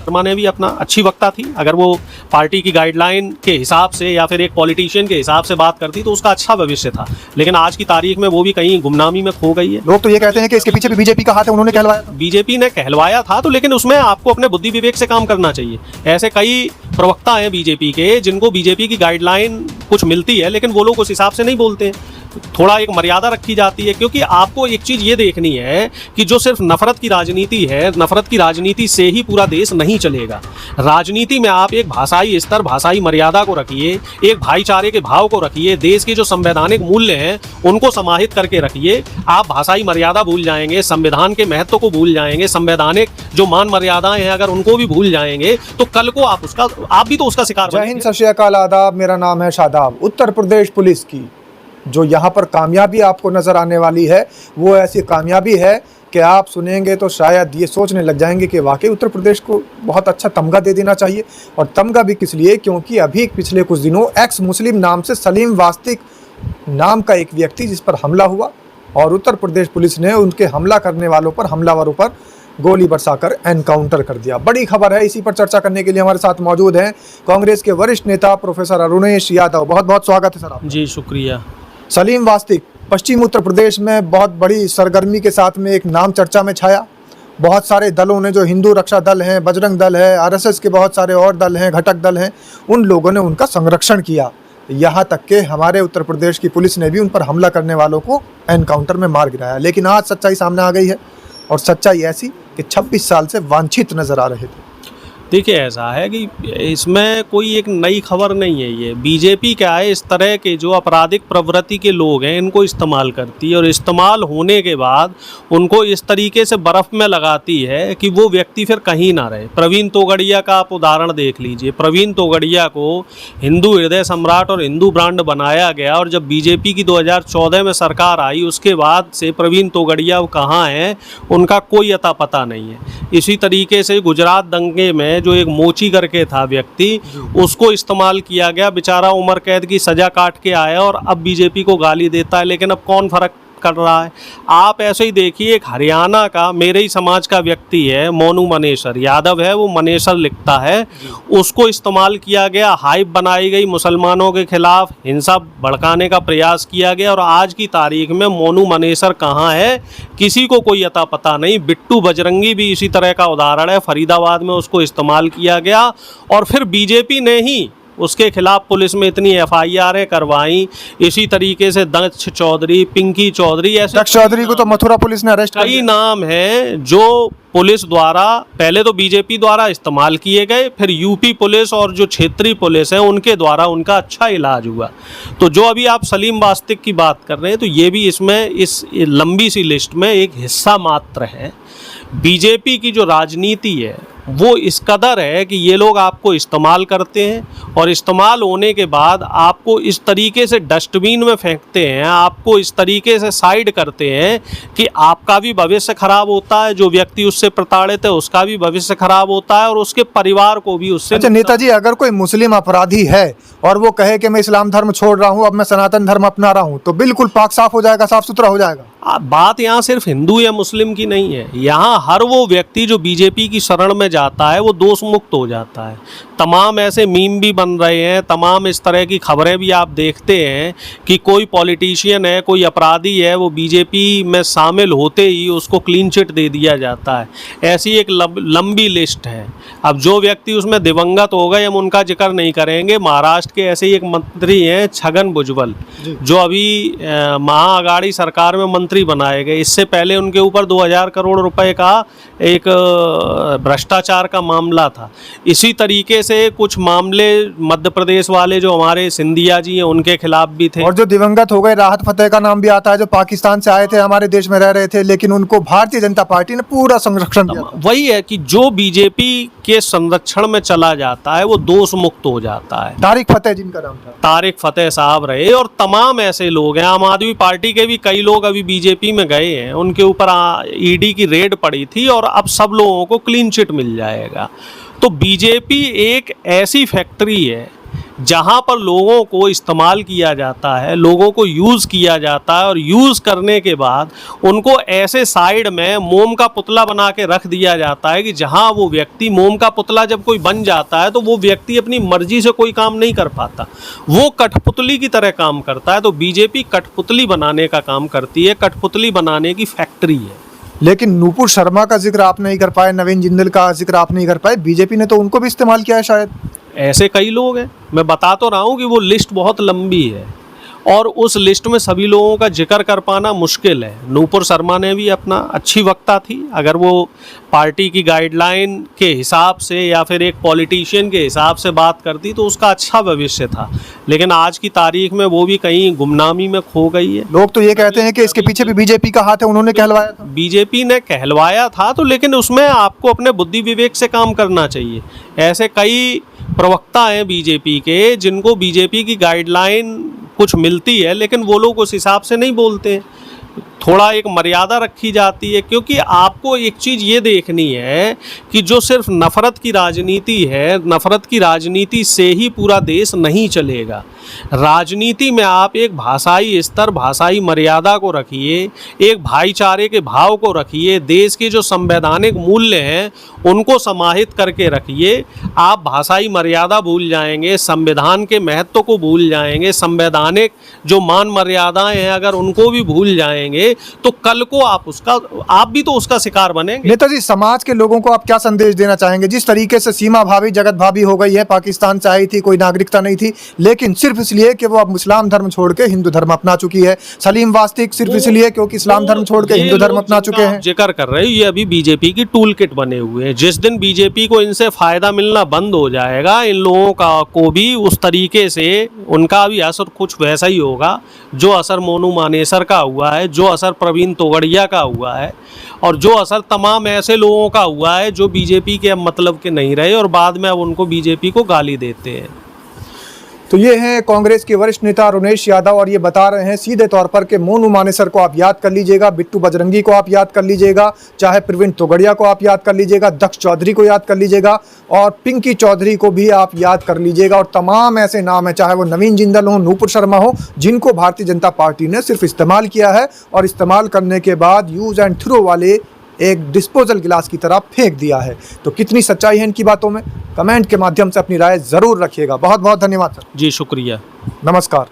शर्मा ने भी अपना अच्छी वक्ता थी, अगर वो पार्टी की गाइडलाइन के हिसाब से या फिर एक पॉलिटिशियन के हिसाब से बात करती तो उसका अच्छा भविष्य था। लेकिन आज की तारीख में वो भी कहीं गुमनामी में खो गई है। लोग तो ये कहते हैं कि इसके पीछे भी बीजेपी का हाथ है, उन्होंने कहलवाया था। बीजेपी ने कहलवाया था तो, लेकिन उसमें आपको अपने बुद्धि विवेक से काम करना चाहिए। ऐसे कई प्रवक्ता हैं बीजेपी के जिनको बीजेपी की गाइडलाइन कुछ मिलती है, लेकिन वो लोग उस हिसाब से नहीं बोलते हैं। थोड़ा एक मर्यादा रखी जाती है, क्योंकि आपको एक चीज़ ये देखनी है कि जो सिर्फ नफरत की राजनीति है, नफरत की राजनीति से ही पूरा देश नहीं चलेगा। राजनीति में आप एक भाषाई स्तर, भाषाई मर्यादा को रखिए, एक भाईचारे के भाव को रखिए, देश के जो संवैधानिक मूल्य हैं उनको समाहित करके रखिए। आप भाषाई मर्यादा भूल जाएंगे, संविधान के महत्व को भूल जाएंगे, संवैधानिक जो मान मर्यादाएं हैं अगर उनको भी भूल जाएंगे तो कल को आप भी तो उसका शिकार जय हिंद, बनेंगे। सत श्री अकाल, आदाब। मेरा नाम है शादाब। उत्तर प्रदेश पुलिस की जो यहाँ पर कामयाबी आपको नज़र आने वाली है वो ऐसी कामयाबी है कि आप सुनेंगे तो शायद ये सोचने लग जाएंगे कि वाकई उत्तर प्रदेश को बहुत अच्छा तमगा दे देना चाहिए। और तमगा भी किस लिए, क्योंकि अभी पिछले कुछ दिनों एक्स मुस्लिम नाम से सलीम वास्तिक नाम का एक व्यक्ति जिस पर हमला हुआ और उत्तर प्रदेश पुलिस ने उनके हमला करने वालों पर, हमलावरों पर गोली बरसाकर एनकाउंटर कर दिया। बड़ी खबर है, इसी पर चर्चा करने के लिए हमारे साथ मौजूद हैं कांग्रेस के वरिष्ठ नेता प्रोफेसर अरुणेश यादव। बहुत बहुत स्वागत है सर आपका। जी शुक्रिया। सलीम वास्तिक पश्चिम उत्तर प्रदेश में बहुत बड़ी सरगर्मी के साथ में एक नाम चर्चा में छाया। बहुत सारे दलों ने, जो हिंदू रक्षा दल हैं, बजरंग दल है, आरएसएस के बहुत सारे और दल हैं, घटक दल हैं, उन लोगों ने उनका संरक्षण किया। यहाँ तक कि हमारे उत्तर प्रदेश की पुलिस ने भी उन पर हमला करने वालों को एनकाउंटर में मार गिराया। लेकिन आज सच्चाई सामने आ गई है, और सच्चाई ऐसी कि 26 साल से वांछित नजर आ रहे थे। देखिए, ऐसा है कि इसमें कोई एक नई खबर नहीं है। ये बीजेपी क्या है, इस तरह के जो आपराधिक प्रवृत्ति के लोग हैं इनको इस्तेमाल करती है, और इस्तेमाल होने के बाद उनको इस तरीके से बर्फ़ में लगाती है कि वो व्यक्ति फिर कहीं ना रहे। प्रवीण तोगड़िया का आप उदाहरण देख लीजिए। प्रवीण तोगड़िया को हिंदू हृदय सम्राट और हिंदू ब्रांड बनाया गया, और जब बीजेपी की 2014 में सरकार आई उसके बाद से प्रवीण तोगड़िया कहाँ हैं उनका कोई अता पता नहीं है। इसी तरीके से गुजरात दंगे में जो एक मोची करके था व्यक्ति, उसको इस्तेमाल किया गया। बेचारा उम्र कैद की सजा काट के आया और अब बीजेपी को गाली देता है। लेकिन अब कौन फर्क कर रहा है? आप ऐसे ही देखिए, एक हरियाणा का मेरे ही समाज का व्यक्ति है, मोनू मनेसर यादव है, वो मनेसर लिखता है, उसको इस्तेमाल किया गया, हाइप बनाई गई, मुसलमानों के खिलाफ हिंसा भड़काने का प्रयास किया गया, और आज की तारीख में मोनू मनेसर कहाँ है किसी को कोई अता पता नहीं। बिट्टू बजरंगी भी इसी तरह का उदाहरण है, फरीदाबाद में उसको इस्तेमाल किया गया और फिर बीजेपी ने ही उसके खिलाफ पुलिस में इतनी एफआईआरें करवाई। इसी तरीके से दक्ष चौधरी, पिंकी चौधरी, ऐसे दक्ष चौधरी को तो मथुरा पुलिस ने अरेस्ट कर कई लिया। नाम हैं जो पुलिस द्वारा, पहले तो बीजेपी द्वारा इस्तेमाल किए गए, फिर यूपी पुलिस और जो क्षेत्रीय पुलिस है उनके द्वारा उनका अच्छा इलाज हुआ। तो जो अभी आप सलीम वास्तिक की बात कर रहे हैं, तो ये भी इसमें इस लंबी सी लिस्ट में एक हिस्सा मात्र है। बीजेपी की जो राजनीति है वो इस कदर है कि ये लोग आपको इस्तेमाल करते हैं, और इस्तेमाल होने के बाद आपको इस तरीके से डस्टबिन में फेंकते हैं, आपको इस तरीके से साइड करते हैं कि आपका भी भविष्य खराब होता है, जो व्यक्ति उससे प्रताड़ित है उसका भी भविष्य खराब होता है, और उसके परिवार को भी उससे। अच्छा नेताजी, अगर कोई मुस्लिम अपराधी है और वो कहे कि मैं इस्लाम धर्म छोड़ रहा हूँ, अब मैं सनातन धर्म अपना रहा हूँ, तो बिल्कुल पाक साफ हो जाएगा, साफ सुथरा हो जाएगा। बात यहाँ सिर्फ हिंदू या मुस्लिम की नहीं है, यहाँ हर वो व्यक्ति जो बीजेपी की शरण में जाता है वो दोष मुक्त हो जाता है। तमाम ऐसे मीम भी बन रहे हैं, तमाम इस तरह की खबरें भी आप देखते हैं कि कोई पॉलिटिशियन है, कोई अपराधी है, वो बीजेपी में शामिल होते ही उसको क्लीन चिट दे दिया जाता है। ऐसी एक लंबी लिस्ट है। अब जो व्यक्ति उसमें दिवंगत हो गए हम उनका जिक्र नहीं करेंगे। महाराष्ट्र के ऐसे ही एक मंत्री हैं छगन भुजबल, जो अभी महाअघाड़ी सरकार में मंत्री बनाए गए। इससे पहले उनके ऊपर 2000 करोड़ रुपए का एक भ्रष्टाचार का मामला था। इसी तरीके से कुछ मामले मध्य प्रदेश वाले जो हमारे सिंधिया जी हैं उनके खिलाफ भी थे। और जो दिवंगत हो गए, राहत फतेह का नाम भी आता है, जो पाकिस्तान से आए थे, हमारे देश में रह रहे थे, लेकिन उनको भारतीय जनता पार्टी ने पूरा संरक्षण दिया। वही है कि जो बीजेपी के संरक्षण में चला जाता है वो दोष मुक्त हो जाता है। तारिक फतेह जिनका नाम था, तारिक फतेह साहब रहे, और तमाम ऐसे लोग हैं। आम आदमी पार्टी के भी कई लोग अभी बीजेपी में गए हैं, उनके ऊपर ईडी की रेड पड़ी थी, और अब सब लोगों को क्लीन चिट मिल जाएगा। तो बीजेपी एक ऐसी फैक्ट्री है जहाँ पर लोगों को इस्तेमाल किया जाता है, लोगों को यूज़ किया जाता है और यूज़ करने के बाद उनको ऐसे साइड में मोम का पुतला बना के रख दिया जाता है कि जहाँ वो व्यक्ति मोम का पुतला जब कोई बन जाता है तो वो व्यक्ति अपनी मर्जी से कोई काम नहीं कर पाता, वो कठपुतली की तरह काम करता है। तो बीजेपी कठपुतली बनाने का काम करती है, कठपुतली बनाने की फैक्ट्री है। लेकिन नूपुर शर्मा का जिक्र आप नहीं कर पाए, नवीन जिंदल का जिक्र आप नहीं कर पाए। बीजेपी ने तो उनको भी इस्तेमाल किया है शायद। ऐसे कई लोग हैं, मैं बता तो रहा हूँ कि वो लिस्ट बहुत लंबी है और उस लिस्ट में सभी लोगों का जिक्र कर पाना मुश्किल है। नूपुर शर्मा ने भी अपना अच्छी वक्ता थी, अगर वो पार्टी की गाइडलाइन के हिसाब से या फिर एक पॉलिटिशियन के हिसाब से बात करती तो उसका अच्छा भविष्य था, लेकिन आज की तारीख में वो भी कहीं गुमनामी में खो गई है। लोग तो ये कहते हैं कि इसके पीछे भी बीजेपी का हाथ है, उन्होंने कहलवाया था। बीजेपी ने कहलवाया था तो, लेकिन उसमें आपको अपने बुद्धि विवेक से काम करना चाहिए। ऐसे कई प्रवक्ता हैं बीजेपी के जिनको बीजेपी की गाइडलाइन कुछ मिलती है, लेकिन वो लोग उस हिसाब से नहीं बोलते हैं। थोड़ा एक मर्यादा रखी जाती है, क्योंकि आपको एक चीज़ ये देखनी है कि जो सिर्फ नफ़रत की राजनीति है, नफ़रत की राजनीति से ही पूरा देश नहीं चलेगा। राजनीति में आप एक भाषाई स्तर, भाषाई मर्यादा को रखिए, एक भाईचारे के भाव को रखिए, देश के जो संवैधानिक मूल्य हैं उनको समाहित करके रखिए। आप भाषाई मर्यादा भूल जाएंगे, संविधान के महत्व को भूल जाएंगे, संवैधानिक जो मान मर्यादाएं हैं अगर उनको भी भूल जाएंगे तो कल को आप भी तो उसका शिकार बनेंगे। नेताजी, समाज के लोगों को आप क्या संदेश देना चाहेंगे? जिस तरीके से सीमा भाभी जगत भाभी हो गई है, पाकिस्तान से आई थी, कोई नागरिकता नहीं थी, लेकिन सिर्फ इसलिए कि वो अब इस्लाम धर्म छोड़ के हिंदू धर्म अपना चुकी है। सलीम वास्तिक सिर्फ इसलिए क्योंकि इस्लाम धर्म छोड़ के हिंदू धर्म अपना चुके हैं। जिक्र कर रहे हो ये अभी बीजेपी की टूल किट बने हुए हैं। जिस दिन बीजेपी को इनसे फायदा मिलना बंद हो जाएगा, इन लोगों को भी उस तरीके से उनका भी असर कुछ वैसा ही होगा जो असर मोनू मानेसर का हुआ है, जो असर प्रवीण तोगड़िया का हुआ है और जो असर तमाम ऐसे लोगों का हुआ है जो बीजेपी के अब मतलब के नहीं रहे और बाद में अब उनको बीजेपी को गाली देते हैं। तो ये हैं कांग्रेस के वरिष्ठ नेता रुनेश यादव और ये बता रहे हैं सीधे तौर पर कि मोनू मानेसर को आप याद कर लीजिएगा, बिट्टू बजरंगी को आप याद कर लीजिएगा, चाहे प्रवीण तोगड़िया को आप याद कर लीजिएगा, दक्ष चौधरी को याद कर लीजिएगा और पिंकी चौधरी को भी आप याद कर लीजिएगा। और तमाम ऐसे नाम हैं, चाहे वो नवीन जिंदल हो, नूपुर शर्मा हो, जिनको भारतीय जनता पार्टी ने सिर्फ इस्तेमाल किया है और इस्तेमाल करने के बाद यूज़ एंड थ्रो वाले एक डिस्पोजल गिलास की तरह फेंक दिया है। तो कितनी सच्चाई है इनकी बातों में, कमेंट के माध्यम से अपनी राय ज़रूर रखिएगा। बहुत बहुत धन्यवाद सर। जी शुक्रिया, नमस्कार।